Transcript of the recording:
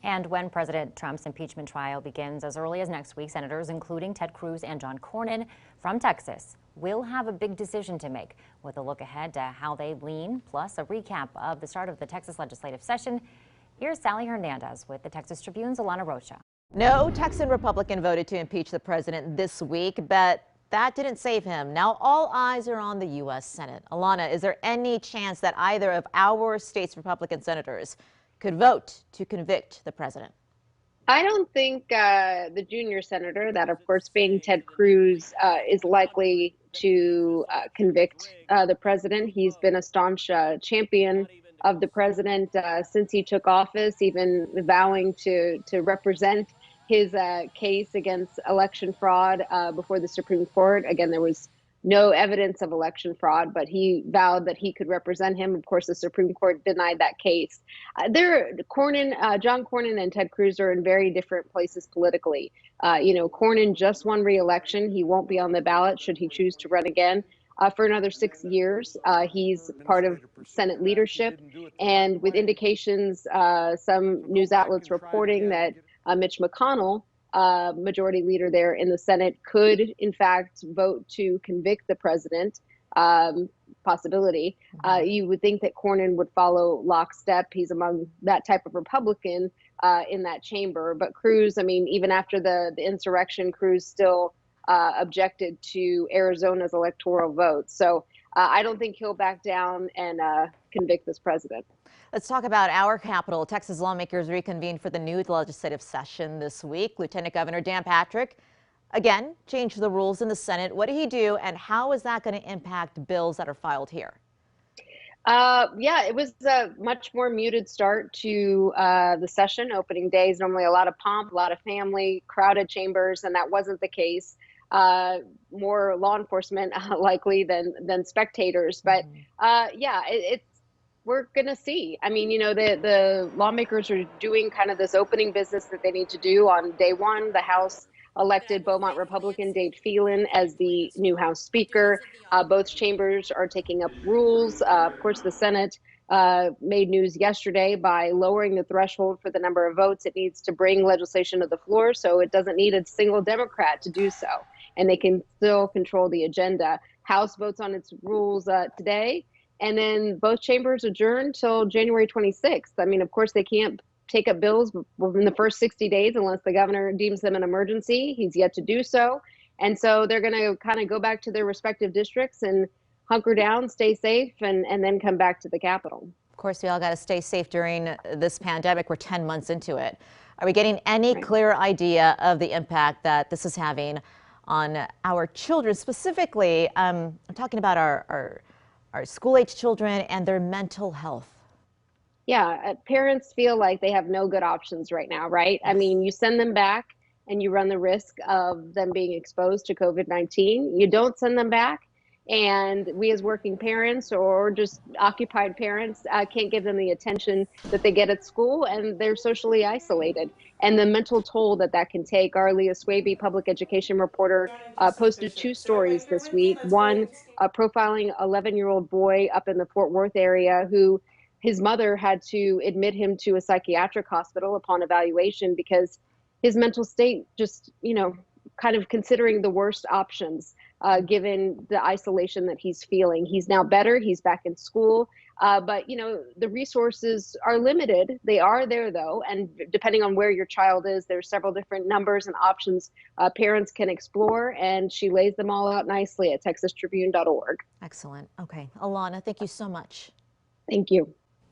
And when President Trump's impeachment trial begins as early as next week, senators, including Ted Cruz and John Cornyn from Texas, will have a big decision to make. With a look ahead to how they lean, plus a recap of the start of the Texas legislative session, here's Sally Hernandez with the Texas Tribune's Alana Rocha. No Texan Republican voted to impeach the president this week, but that didn't save him. Now all eyes are on the U.S. Senate. Alana, is there any chance that either of our state's Republican senators could vote to convict the president? I don't think the junior senator, that of course being Ted Cruz, is likely to convict the president. He's been a staunch champion of the president since he took office, even vowing to represent his case against election fraud before the Supreme Court. Again, there was no evidence of election fraud, but he vowed that he could represent him. Of course, the Supreme Court denied that case. John Cornyn and Ted Cruz are in very different places politically. Cornyn just won re-election. He won't be on the ballot should he choose to run again for another 6 years. He's part of Senate leadership, and with indications, some news outlets reporting that Mitch McConnell, majority leader there in the Senate, could in fact vote to convict the president. Possibility. You would think that Cornyn would follow lockstep. He's among that type of Republican in that chamber. But Cruz, I mean, even after the insurrection, Cruz still objected to Arizona's electoral vote. So I don't think he'll back down and convict this president. Let's talk about our capital. Texas lawmakers reconvened for the new legislative session this week. Lieutenant Governor Dan Patrick again changed the rules in the Senate. What did he do, and how is that going to impact bills that are filed here? Yeah, it was a much more muted start to the session. Opening day is normally a lot of pomp, a lot of family, crowded chambers, and that wasn't the case. More law enforcement likely than spectators. But we're going to see. I mean, the lawmakers are doing kind of this opening business that they need to do on day one. The House elected Beaumont Republican Dave Phelan as the new House Speaker. Both chambers are taking up rules. Of course, the Senate made news yesterday by lowering the threshold for the number of votes it needs to bring legislation to the floor, so it doesn't need a single Democrat to do so, and they can still control the agenda. House votes on its rules today, and then both chambers adjourn till January 26th. I mean, of course, they can't take up bills within the first 60 days unless the governor deems them an emergency. He's yet to do so. And so they're going to kind of go back to their respective districts and hunker down, stay safe, and then come back to the Capitol. Of course, we all got to stay safe during this pandemic. We're 10 months into it. Are we getting any clear idea of the impact that this is having on our children? Specifically, I'm talking about our school-age children and their mental health. Yeah, parents feel like they have no good options right now, right? I mean, you send them back and you run the risk of them being exposed to COVID-19. You don't send them back, and we as working parents or just occupied parents can't give them the attention that they get at school, and they're socially isolated. And the mental toll that can take. Our Leah Swaby, public education reporter, posted 2 stories this week. One, profiling 11-year-old boy up in the Fort Worth area who his mother had to admit him to a psychiatric hospital upon evaluation because his mental state just, kind of considering the worst options given the isolation that he's feeling. He's now better. He's back in school. But, the resources are limited. They are there, though. And depending on where your child is, there's several different numbers and options parents can explore. And she lays them all out nicely at texastribune.org. Excellent. Okay. Alana, thank you so much. Thank you.